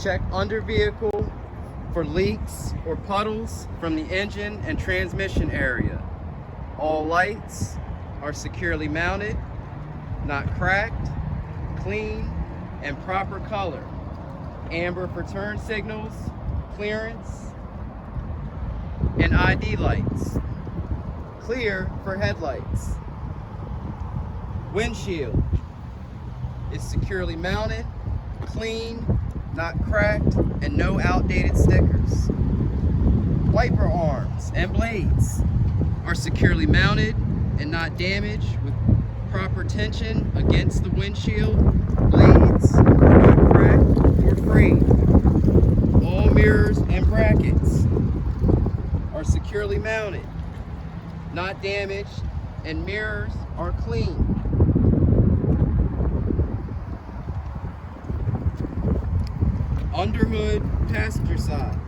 Check under vehicle for leaks or puddles from the engine and transmission area. All lights are securely mounted, not cracked, clean, and proper color. Amber for turn signals, clearance, and ID lights. Clear for headlights. Windshield is securely mounted, clean, not cracked, and no outdated stickers. Wiper arms and blades are securely mounted and not damaged with proper tension against the windshield. Blades are not cracked or frayed. All mirrors and brackets are securely mounted, not damaged, and mirrors are clean. Underhood, passenger side.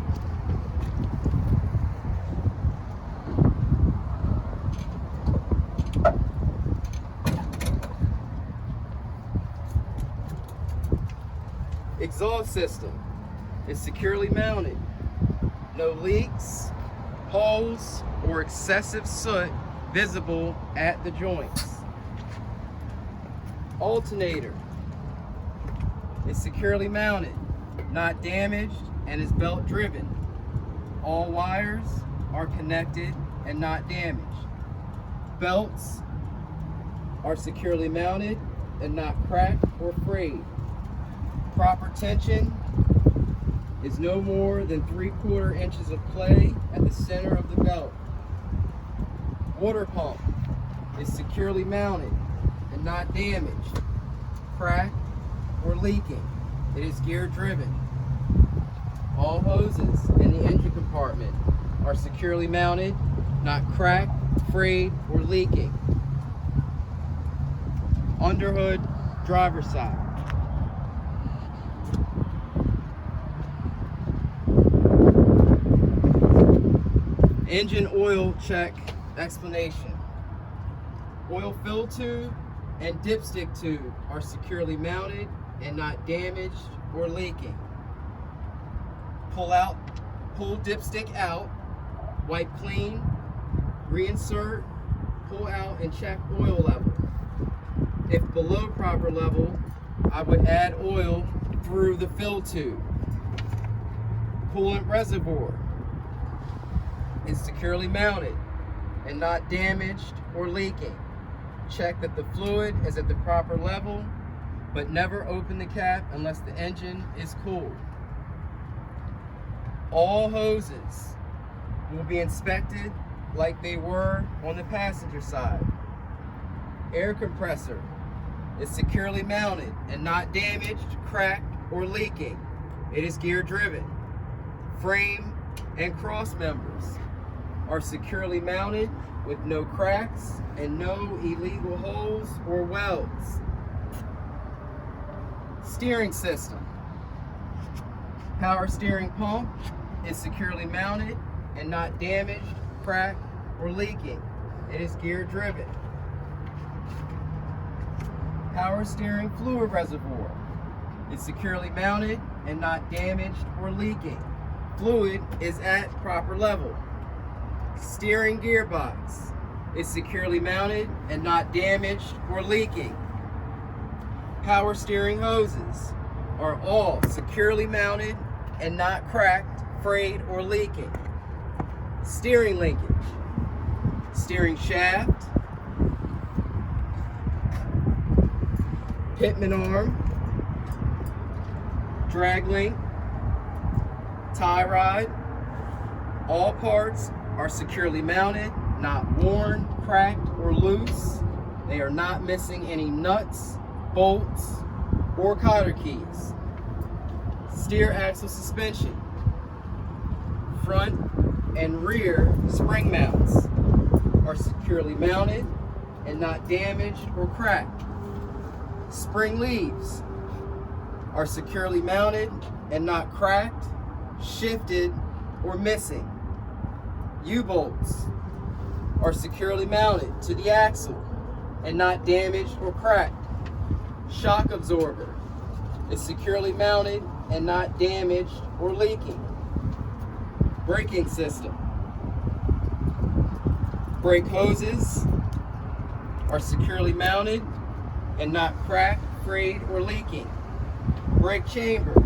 Exhaust system is securely mounted. No leaks, holes, or excessive soot visible at the joints. Alternator is securely mounted, not damaged, and is belt driven. All wires are connected and not damaged. Belts are securely mounted and not cracked or frayed. Proper tension is no more than 3/4 inches of play at the center of the belt. Water pump is securely mounted and not damaged, cracked, or leaking. It is gear driven. All hoses in the engine compartment are securely mounted, not cracked, frayed, or leaking. Underhood, driver's side. Engine oil check explanation. Oil fill tube and dipstick tube are securely mounted and not damaged or leaking. Pull dipstick out, wipe clean, reinsert, pull out, and check oil level. If below proper level, I would add oil through the fill tube. Coolant reservoir is securely mounted and not damaged or leaking. Check that the fluid is at the proper level, but never open the cap unless the engine is cooled. All hoses will be inspected like they were on the passenger side. Air compressor is securely mounted and not damaged, cracked, or leaking. It is gear driven. Frame and cross members are securely mounted with no cracks and no illegal holes or welds. Steering system. Power steering pump is securely mounted and not damaged, cracked, or leaking. It is gear driven. Power steering fluid reservoir is securely mounted and not damaged or leaking. Fluid is at proper level. Steering gearbox is securely mounted and not damaged or leaking. Power steering hoses are all securely mounted and not cracked, frayed, or leaking. Steering linkage, steering shaft, pitman arm, drag link, tie rod, all parts are securely mounted, not worn, cracked, or loose. They are not missing any nuts, bolts, or cotter keys. Steer axle suspension. Front and rear spring mounts are securely mounted and not damaged or cracked. Spring leaves are securely mounted and not cracked, shifted, or missing. U-bolts are securely mounted to the axle and not damaged or cracked. Shock absorber is securely mounted and not damaged or leaking. Braking system. Brake hoses are securely mounted and not cracked, frayed, or leaking. Brake chamber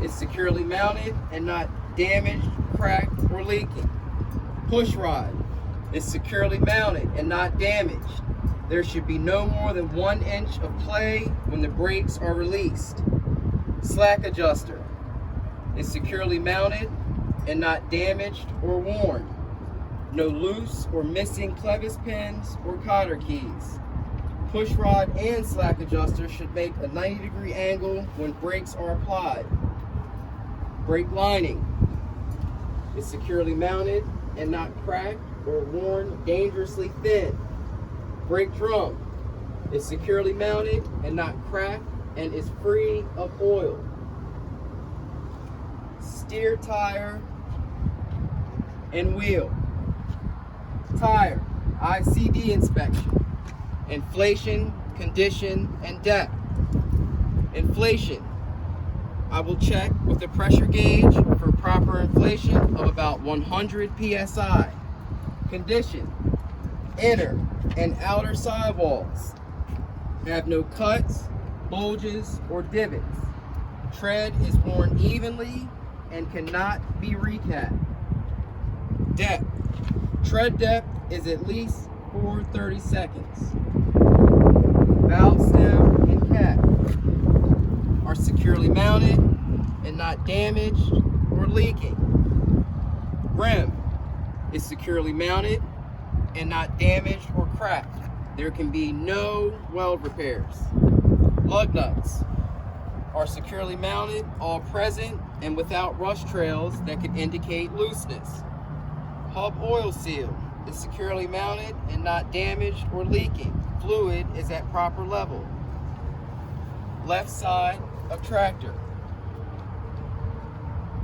is securely mounted and not damaged, cracked, or leaking. Push rod is securely mounted and not damaged. There should be no more than 1 inch of play when the brakes are released. Slack adjuster is securely mounted and not damaged or worn. No loose or missing clevis pins or cotter keys. Push rod and slack adjuster should make a 90-degree angle when brakes are applied. Brake lining is securely mounted and not cracked or worn dangerously thin. Brake drum is securely mounted and not cracked and is free of oil. Steer tire and wheel. Tire, ICD inspection. Inflation, condition, and depth. Inflation, I will check with the pressure gauge for proper inflation of about 100 psi. Condition, inner and outer sidewalls have no cuts, bulges, or divots. Tread is worn evenly and cannot be recapped. Depth, tread depth is at least 430 seconds. Valve stem and cap are securely mounted and not damaged or leaking. Rim is securely mounted and not damaged or cracked. There can be no weld repairs. Lug nuts are securely mounted, all present, and without rust trails that could indicate looseness. Hub oil seal is securely mounted and not damaged or leaking. Fluid is at proper level. Left side of tractor.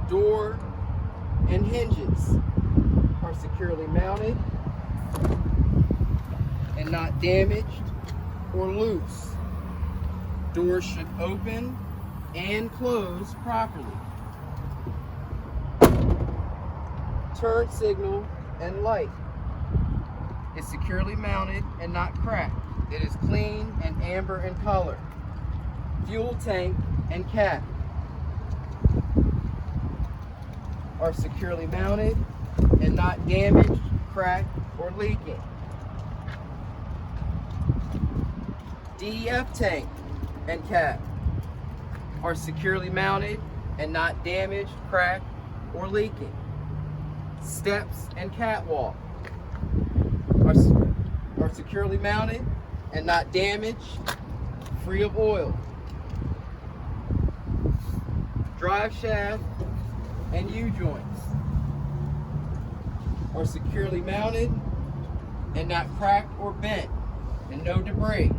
Door and hinges are securely mounted and not damaged or loose. Doors should open and close properly. Turn signal and light is securely mounted and not cracked. It is clean and amber in color. Fuel tank and cap are securely mounted and not damaged, cracked, or leaking. DEF tank and cap are securely mounted and not damaged, cracked, or leaking. Steps and catwalk are securely mounted and not damaged, free of oil. Drive shaft and U-joints are securely mounted and not cracked or bent, and no debris.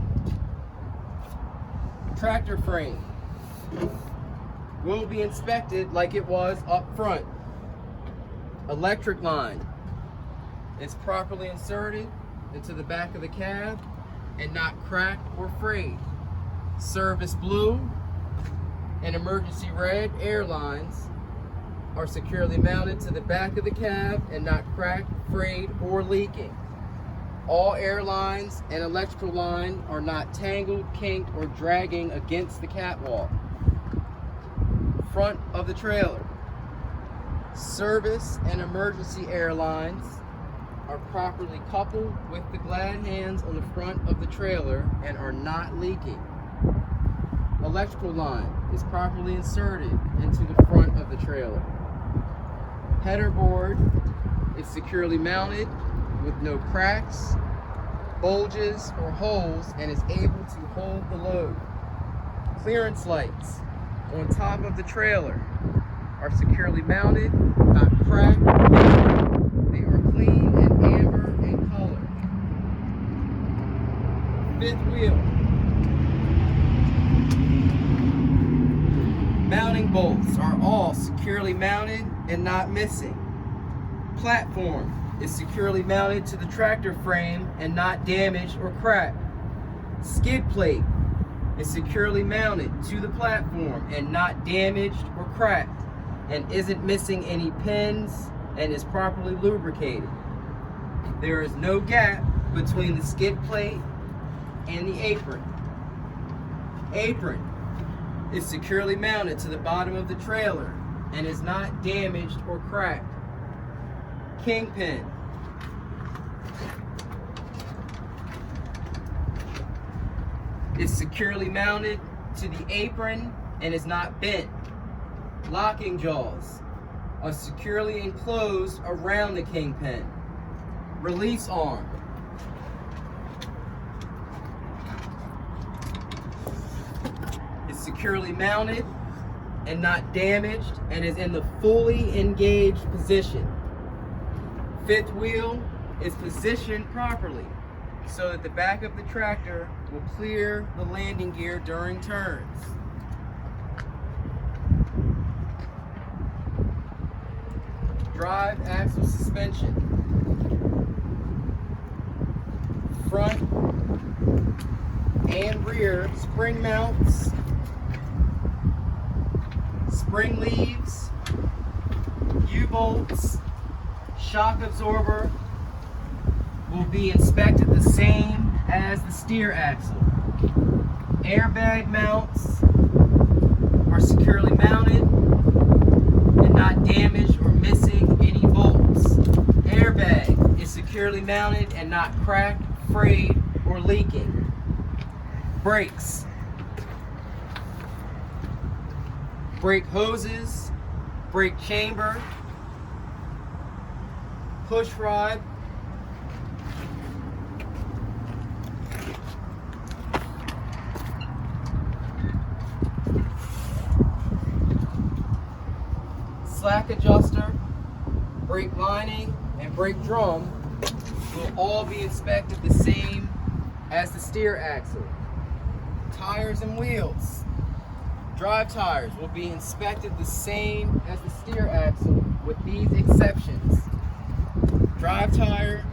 Tractor frame will be inspected like it was up front. Electric line is properly inserted into the back of the cab and not cracked or frayed. Service blue and emergency red air lines are securely mounted to the back of the cab and not cracked, frayed, or leaking. All air lines and electrical line are not tangled, kinked, or dragging against the catwalk. Front of the trailer. Service and emergency air lines are properly coupled with the glad hands on the front of the trailer and are not leaking. Electrical line is properly inserted into the front of the trailer. Header board is securely mounted with no cracks, bulges, or holes and is able to hold the load. Clearance lights on top of the trailer are securely mounted, not cracked. They are clean and amber in color. Fifth wheel. Mounting bolts are all securely mounted and not missing. Platform is securely mounted to the tractor frame and not damaged or cracked. Skid plate is securely mounted to the platform and not damaged or cracked, and isn't missing any pins, and is properly lubricated. There is no gap between the skid plate and the apron. Apron is securely mounted to the bottom of the trailer and is not damaged or cracked. Kingpin is securely mounted to the apron and is not bent. Locking jaws are securely enclosed around the kingpin. Release arm is securely mounted and not damaged and is in the fully engaged position. Fifth wheel is positioned properly so that the back of the tractor will clear the landing gear during turns. Drive axle suspension. Front and rear spring mounts, spring leaves, U-bolts, shock absorber will be inspected the same as the steer axle. Airbag mounts are securely mounted and not damaged or missing any bolts. Airbag is securely mounted and not cracked, frayed, or leaking. Brakes. Brake hoses, brake chamber, push rod, slack adjuster, brake lining, and brake drum will all be inspected the same as the steer axle. Tires and wheels. Drive tires will be inspected the same as the steer axle with these exceptions. Drive tire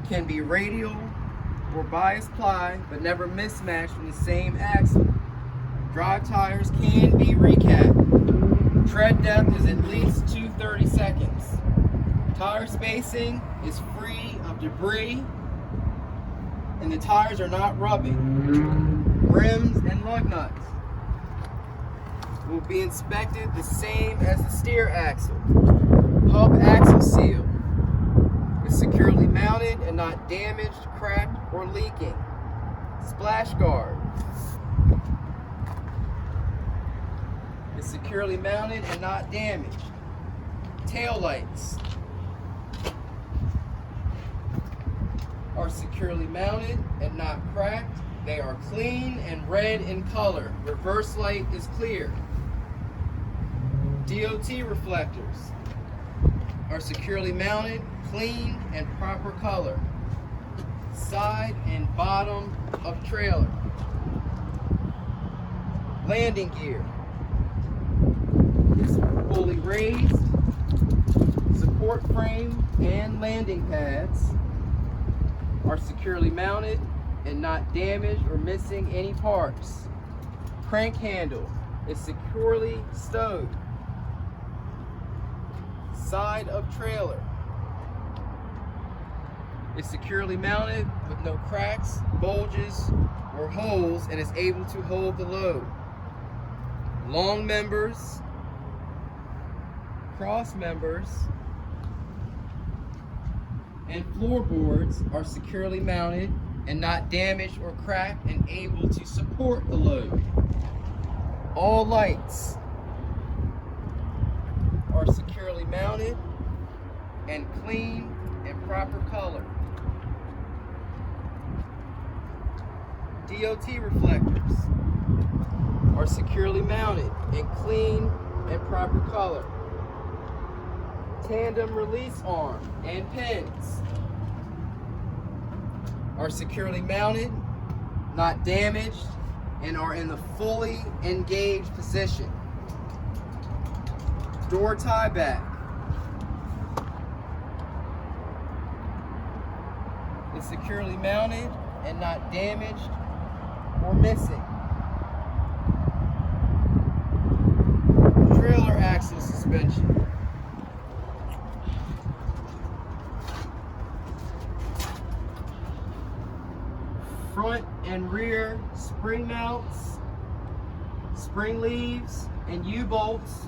can be radial or bias ply, but never mismatched from the same axle. Drive tires can be recapped. Tread depth is at least 2/32. Tire spacing is free of debris, and the tires are not rubbing. Rims and lug nuts will be inspected the same as the steer axle. Hub axle seal is securely mounted and not damaged, cracked, or leaking. Splash guard is securely mounted and not damaged. Tail lights are securely mounted and not cracked. They are clean and red in color. Reverse light is clear. DOT reflectors are securely mounted, clean, and proper color. Side and bottom of trailer. Landing gear is fully raised. Support frame and landing pads are securely mounted and not damaged or missing any parts. Crank handle is securely stowed. Side of trailer is securely mounted with no cracks, bulges, or holes, and is able to hold the load. Long members, cross members, and floorboards are securely mounted and not damaged or cracked and able to support the load. All lights are securely mounted and clean and proper color. DOT reflectors are securely mounted and clean and proper color. Tandem release arm and pins are securely mounted, not damaged, and are in the fully engaged position. Door tie back is securely mounted and not damaged or missing. spring mounts, spring leaves, and U-bolts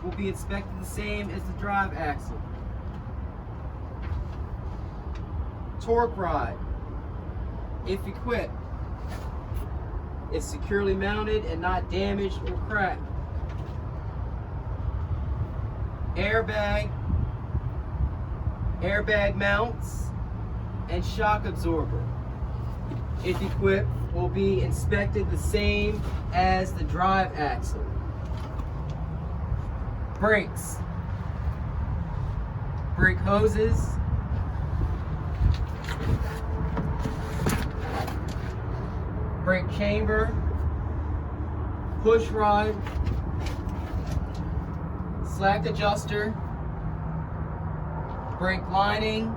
will be inspected the same as the drive axle. Torque rod, if equipped, is securely mounted and not damaged or cracked. Airbag mounts, and shock absorber, if equipped, will be inspected the same as the drive axle. Brakes, brake hoses, brake chamber, push rod, slack adjuster, brake lining,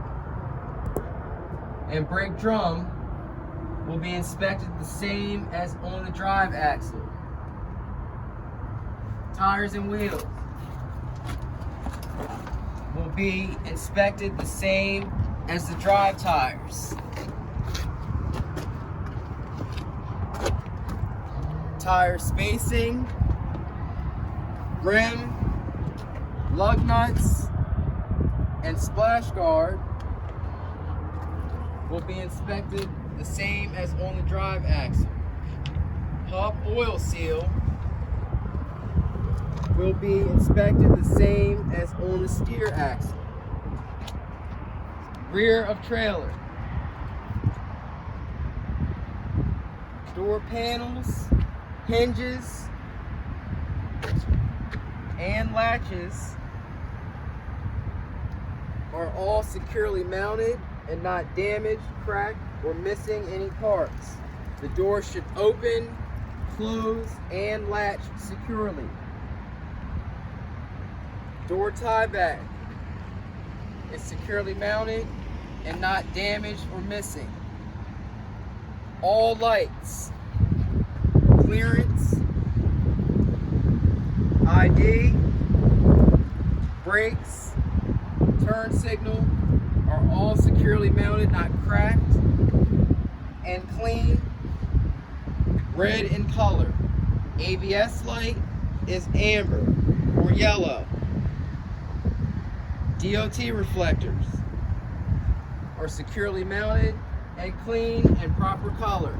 and brake drum will be inspected the same as on the drive axle. Tires and wheels will be inspected the same as the drive tires. Tire spacing, rim, lug nuts, and splash guard will be inspected the same as on the drive axle. Hub oil seal will be inspected the same as on the steer axle. Rear of trailer. Door panels, hinges, and latches are all securely mounted and not damaged, cracked, or missing any parts. The door should open, close, and latch securely. Door tie back is securely mounted and not damaged or missing. All lights, clearance, ID, brakes, turn signal are all securely mounted, not cracked, and clean, red in color. ABS light is amber or yellow. DOT reflectors are securely mounted and clean and proper colors.